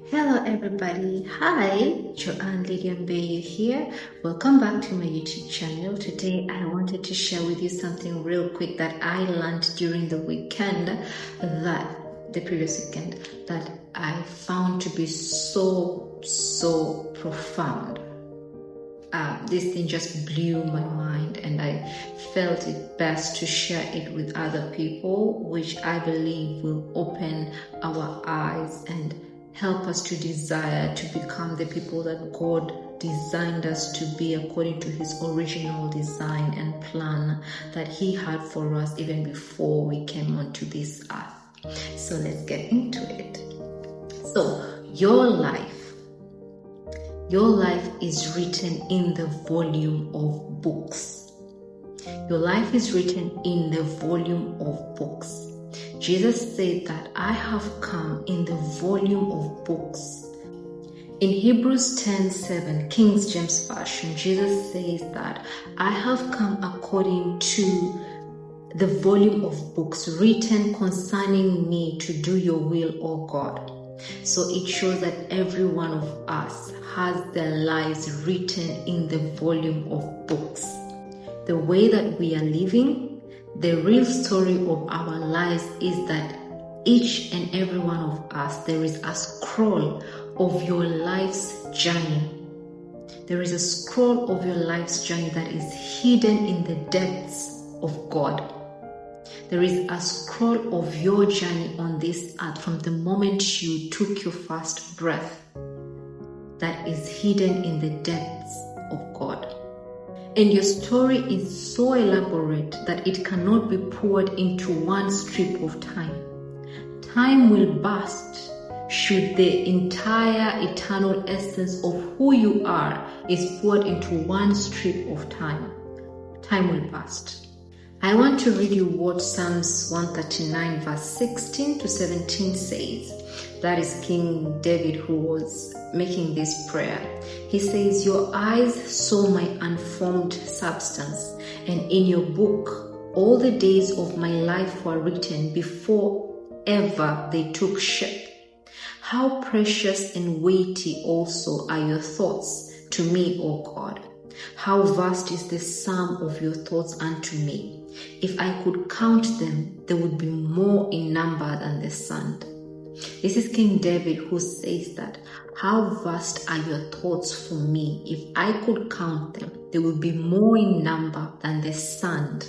Hello everybody, hi, Joan Lydia Mbeyu here. Welcome back to my YouTube channel. Today I wanted to share with you something real quick that I learned during the previous weekend, that I found to be so profound. This thing just blew my mind, and I felt it best to share it with other people, which I believe will open our eyes and help us to desire to become the people that God designed us to be according to His original design and plan that He had for us even before we came onto this earth. So let's get into it. So your life is written in the volume of books. Your life is written in the volume of books. Jesus said that I have come in the volume of books. In Hebrews 10:7, King James Version, Jesus says that I have come according to the volume of books written concerning me to do your will, O God. So it shows that every one of us has their lives written in the volume of books. The way that we are living, the real story of our lives is that each and every one of us, there is a scroll of your life's journey. There is a scroll of your life's journey that is hidden in the depths of God. There is a scroll of your journey on this earth from the moment you took your first breath that is hidden in the depths of God. And your story is so elaborate that it cannot be poured into one strip of time. Time will burst should the entire eternal essence of who you are is poured into one strip of time. Time will burst. I want to read you what Psalms 139 verse 16 to 17 says. That is King David who was making this prayer. He says, your eyes saw my unformed substance, and in your book all the days of my life were written before ever they took shape. How precious and weighty also are your thoughts to me, O God. How vast is the sum of your thoughts unto me. If I could count them, they would be more in number than the sand. This is King David who says that, how vast are your thoughts for me? If I could count them, they would be more in number than the sand.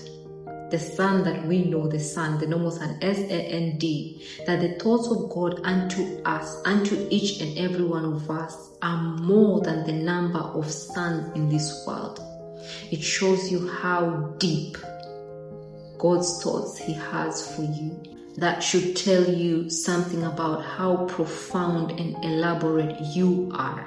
The sand that we know, the sand, the normal sand, S-A-N-D, that the thoughts of God unto us, unto each and every one of us, are more than the number of sands in this world. It shows you how deep God's thoughts He has for you. That should tell you something about how profound and elaborate you are.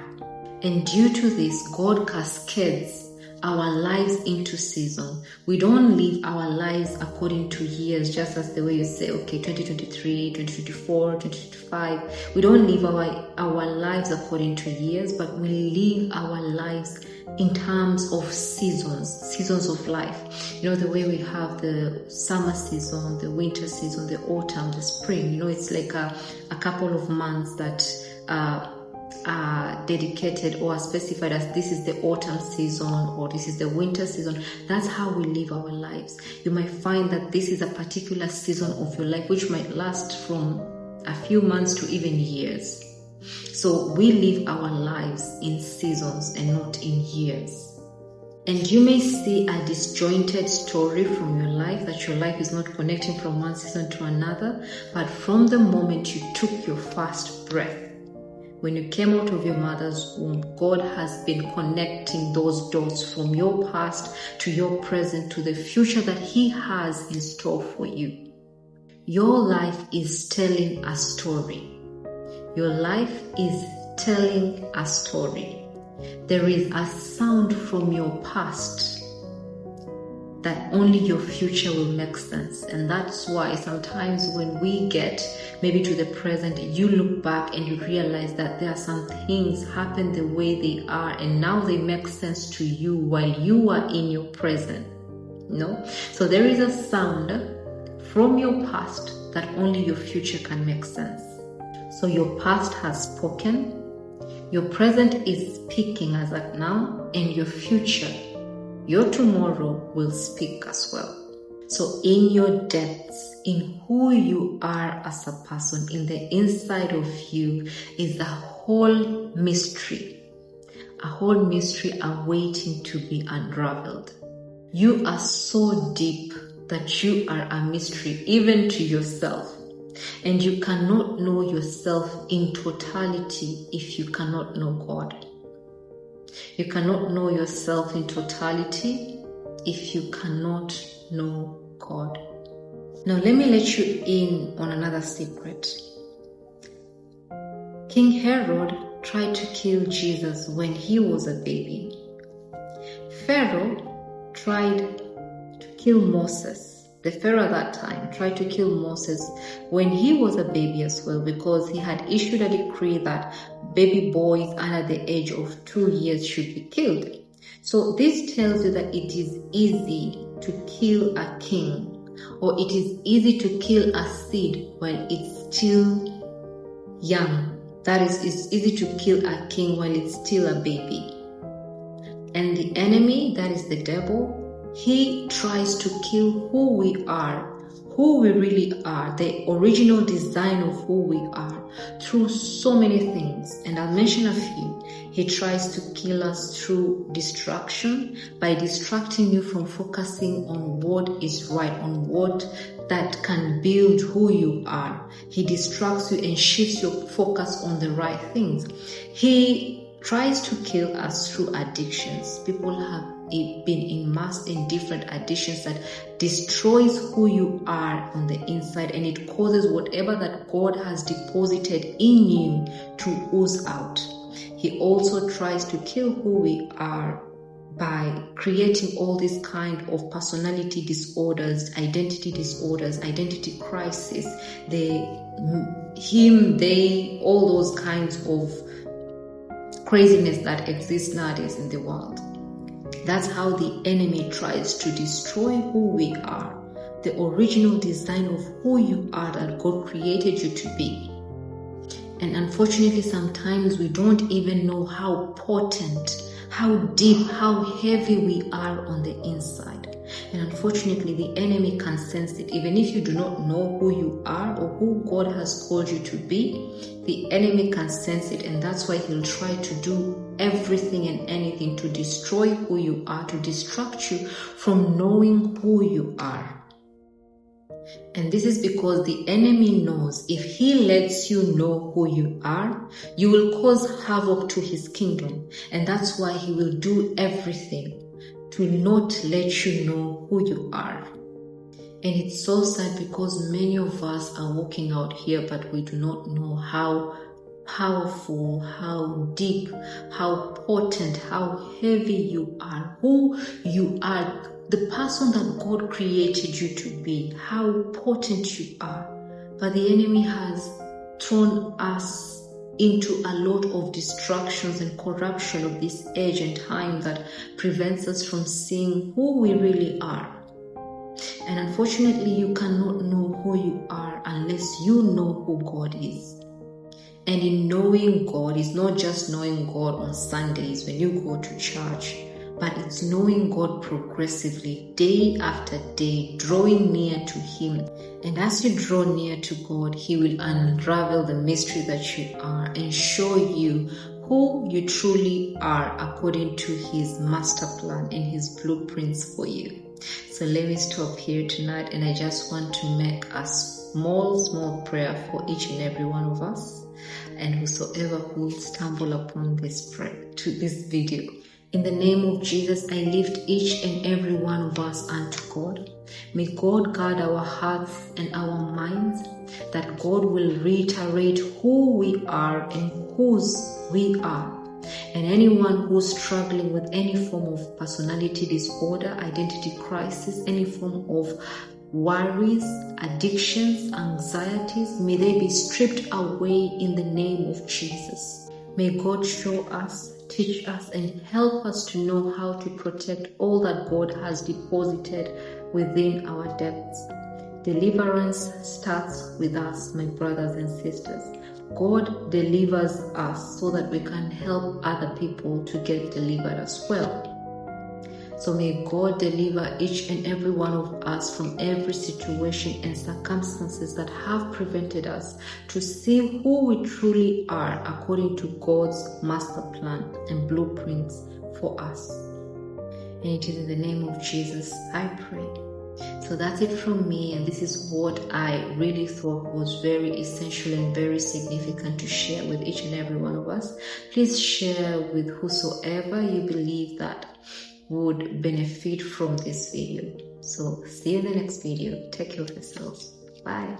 And due to this, God cascades our lives into season. We don't live our lives according to years, just as the way you say, okay, 2023, 2024, 2025. We don't live our lives according to years, but we live our lives in terms of seasons of life. You know, the way we have the summer season, the winter season, the autumn, the spring, you know, it's like a couple of months that are dedicated or are specified as this is the autumn season or this is the winter season. That's how we live our lives. You might find that this is a particular season of your life which might last from a few months to even years. So we live our lives in seasons and not in years. And you may see a disjointed story from your life, that your life is not connecting from one season to another, but from the moment you took your first breath, when you came out of your mother's womb, God has been connecting those dots from your past to your present to the future that He has in store for you. Your life is telling a story. Your life is telling a story. There is a sound from your past that only your future will make sense. And that's why sometimes when we get maybe to the present, you look back and you realize that there are some things happen the way they are, and now they make sense to you while you are in your present. No? So there is a sound from your past that only your future can make sense. So your past has spoken, your present is speaking as at now, and your future, your tomorrow will speak as well. So in your depths, in who you are as a person, in the inside of you is a whole mystery awaiting to be unraveled. You are so deep that you are a mystery even to yourself. And you cannot know yourself in totality if you cannot know God. You cannot know yourself in totality if you cannot know God. Now let me let you in on another secret. King Herod tried to kill Jesus when he was a baby. Pharaoh tried to kill Moses. The Pharaoh at that time tried to kill Moses when he was a baby as well, because he had issued a decree that baby boys under the age of 2 years should be killed. So this tells you that it is easy to kill a king, or it is easy to kill a seed while it's still young. That is, it's easy to kill a king while it's still a baby. And the enemy, that is the devil, he tries to kill who we are, who we really are, the original design of who we are, through so many things. And I'll mention a few. He tries to kill us through distraction, by distracting you from focusing on what is right, on what that can build who you are. He distracts you and shifts your focus on the right things. He tries to kill us through addictions. People have been immersed in different addictions that destroys who you are on the inside, and it causes whatever that God has deposited in you to ooze out. He also tries to kill who we are by creating all these kind of personality disorders, identity crisis, all those kinds of craziness that exists nowadays in the world. That's how the enemy tries to destroy who we are, the original design of who you are that God created you to be. And unfortunately, sometimes we don't even know how potent, how deep, how heavy we are on the inside. And unfortunately, the enemy can sense it. Even if you do not know who you are or who God has called you to be, the enemy can sense it. And that's why he'll try to do everything and anything to destroy who you are, to distract you from knowing who you are. And this is because the enemy knows if he lets you know who you are, you will cause havoc to his kingdom. And that's why he will do everything to not let you know who you are. And it's so sad because many of us are walking out here, but we do not know how powerful, how deep, how potent, how heavy you are, who you are, the person that God created you to be, how potent you are. But the enemy has thrown us into a lot of distractions and corruption of this age and time that prevents us from seeing who we really are. And unfortunately, you cannot know who you are unless you know who God is. And in knowing God, it's not just knowing God on Sundays when you go to church, but it's knowing God progressively, day after day, drawing near to Him. And as you draw near to God, He will unravel the mystery that you are and show you who you truly are according to His master plan and His blueprints for you. So let me stop here tonight, and I just want to make a small prayer for each and every one of us, and whosoever who will stumble upon this video. In the name of Jesus, I lift each and every one of us unto God. May God guard our hearts and our minds, that God will reiterate who we are and whose we are. And anyone who's struggling with any form of personality disorder, identity crisis, any form of worries, addictions, anxieties, may they be stripped away in the name of Jesus. May God show us, teach us, and help us to know how to protect all that God has deposited within our depths. Deliverance starts with us, my brothers and sisters. God delivers us so that we can help other people to get delivered as well. So may God deliver each and every one of us from every situation and circumstances that have prevented us to see who we truly are according to God's master plan and blueprints for us. And it is in the name of Jesus I pray. So that's it from me, and this is what I really thought was very essential and very significant to share with each and every one of us. Please share with whosoever you believe that would benefit from this video. So see you in the next video. Take care of yourselves. Bye.